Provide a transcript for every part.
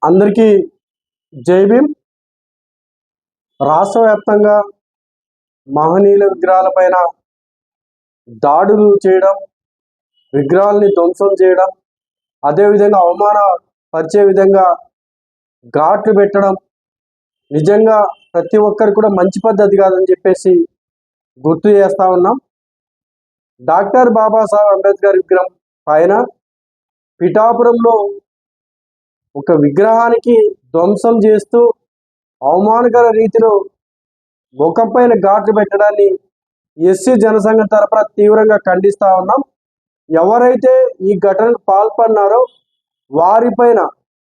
అందరికీ జై భీమ్. రాష్ట్ర వ్యాప్తంగా మహనీయుల విగ్రహాలపైన దాడులు చేయడం, విగ్రహాలని ధ్వంసం చేయడం, అదేవిధంగా అవమానపరిచే విధంగా ఘాట్లు పెట్టడం నిజంగా ప్రతి ఒక్కరు కూడా మంచి పద్ధతి కాదని చెప్పేసి గుర్తు చేస్తూ ఉన్నాం. డాక్టర్ బాబాసాహెబ్ అంబేద్కర్ విగ్రహం పైన పిఠాపురంలో ఒక విగ్రహానికి ధ్వంసం చేస్తూ అవమానకర రీతిలో ముఖం పైన ఘాట్లు పెట్టడాన్ని ఎస్సీ జనసంఘం తరపున తీవ్రంగా ఖండిస్తూ ఉన్నాం. ఎవరైతే ఈ ఘటనకు పాల్పడినారో వారిపైన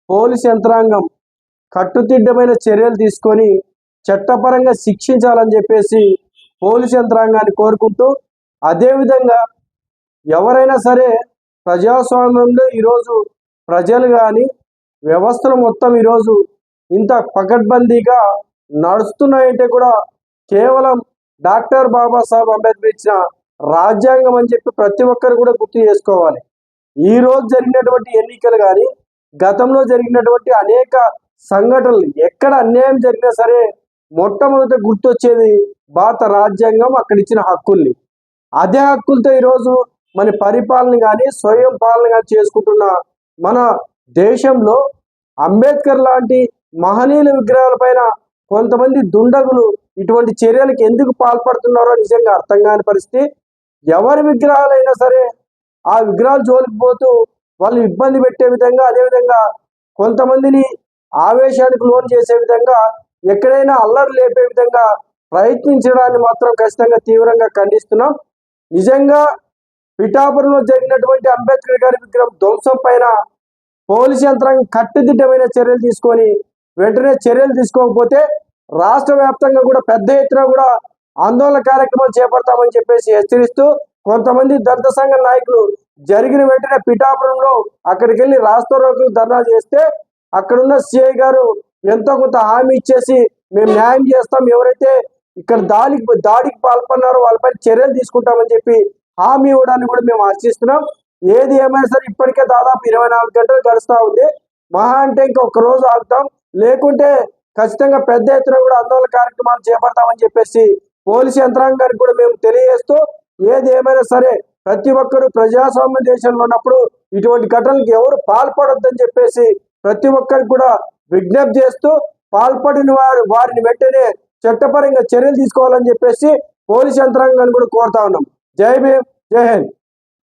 పోలీస్ యంత్రాంగం కట్టుదిట్టమైన చర్యలు తీసుకొని చట్టపరంగా శిక్షించాలని చెప్పేసి పోలీస్ యంత్రాంగాన్ని కోరుకుంటూ, అదేవిధంగా ఎవరైనా సరే ప్రజాస్వామ్యంలో ఈరోజు ప్రజలు కానీ వ్యవస్థలు మొత్తం ఈరోజు ఇంత పకడ్బందీగా నడుస్తున్నాయంటే కూడా కేవలం డాక్టర్ బాబాసాహెబ్ అంబేద్కర్ ఇచ్చిన రాజ్యాంగం అని చెప్పి ప్రతి ఒక్కరు కూడా గుర్తు చేసుకోవాలి. ఈ రోజు జరిగినటువంటి ఎన్నికలు కానీ గతంలో జరిగినటువంటి అనేక సంఘటనలు ఎక్కడ అన్యాయం జరిగినా సరే మొట్టమొదట గుర్తొచ్చేది భారత రాజ్యాంగం, అక్కడ ఇచ్చిన హక్కుల్ని. అదే హక్కులతో ఈరోజు మన పరిపాలన కానీ స్వయం పాలన కానీ చేసుకుంటున్న మన దేశంలో అంబేద్కర్ లాంటి మహనీయుల విగ్రహాలపైన కొంతమంది దుండగులు ఇటువంటి చర్యలకు ఎందుకు పాల్పడుతున్నారో నిజంగా అర్థం కాని పరిస్థితి. ఎవరి విగ్రహాలైనా సరే ఆ విగ్రహాలు జోలికి పోతూ వాళ్ళు ఇబ్బంది పెట్టే విధంగా, అదేవిధంగా కొంతమందిని ఆవేశానికి లోను చేసే విధంగా, ఎక్కడైనా అల్లరి లేపే విధంగా ప్రయత్నించడాన్ని మాత్రం ఖచ్చితంగా తీవ్రంగా ఖండిస్తున్నాం. నిజంగా పిఠాపురంలో జరిగినటువంటి అంబేద్కర్ గారి విగ్రహం ధ్వంసం పైన పోలీసు యంత్రాంగం కట్టుదిట్టమైన చర్యలు తీసుకొని వెంటనే చర్యలు తీసుకోకపోతే రాష్ట్ర వ్యాప్తంగా కూడా పెద్ద ఎత్తున కూడా ఆందోళన కార్యక్రమాలు చేపడతామని చెప్పేసి హెచ్చరిస్తూ, కొంతమంది దళిత సంఘ నాయకులు జరిగిన వెంటనే పిఠాపురంలో అక్కడికి వెళ్ళి రాస్తారోకోలు ధర్నా చేస్తే అక్కడున్న సిఐ గారు ఎంతో కొంత హామీ ఇచ్చేసి మేము న్యాయం చేస్తాం, ఎవరైతే ఇక్కడ దాడికి పాల్పన్నారో వాళ్ళపై చర్యలు తీసుకుంటామని చెప్పి హామీ ఇవ్వడాన్ని కూడా మేము ఆశిస్తున్నాం. ఏది ఏమైనా సరే ఇప్పటికే దాదాపు 24 గంటలు గడుస్తూ ఉంది. మహా అంటే ఇంకొక రోజు ఆగుతాం, లేకుంటే ఖచ్చితంగా పెద్ద ఎత్తున కూడా ఆందోళన కార్యక్రమాలు చేపడతామని చెప్పేసి పోలీసు యంత్రాంగానికి కూడా మేము తెలియజేస్తూ, ఏది ఏమైనా సరే ప్రతి ఒక్కరూ ప్రజాస్వామ్య దేశంలో ఉన్నప్పుడు ఇటువంటి ఘటనలకు ఎవరు పాల్పడొద్దని చెప్పేసి ప్రతి ఒక్కరికి కూడా విజ్ఞప్తి చేస్తూ, పాల్పడిన వారిని వెంటనే చట్టపరంగా చర్యలు తీసుకోవాలని చెప్పేసి పోలీసు యంత్రాంగాన్ని కూడా కోరుతా ఉన్నాం. జై భీమ్, జై హింద్.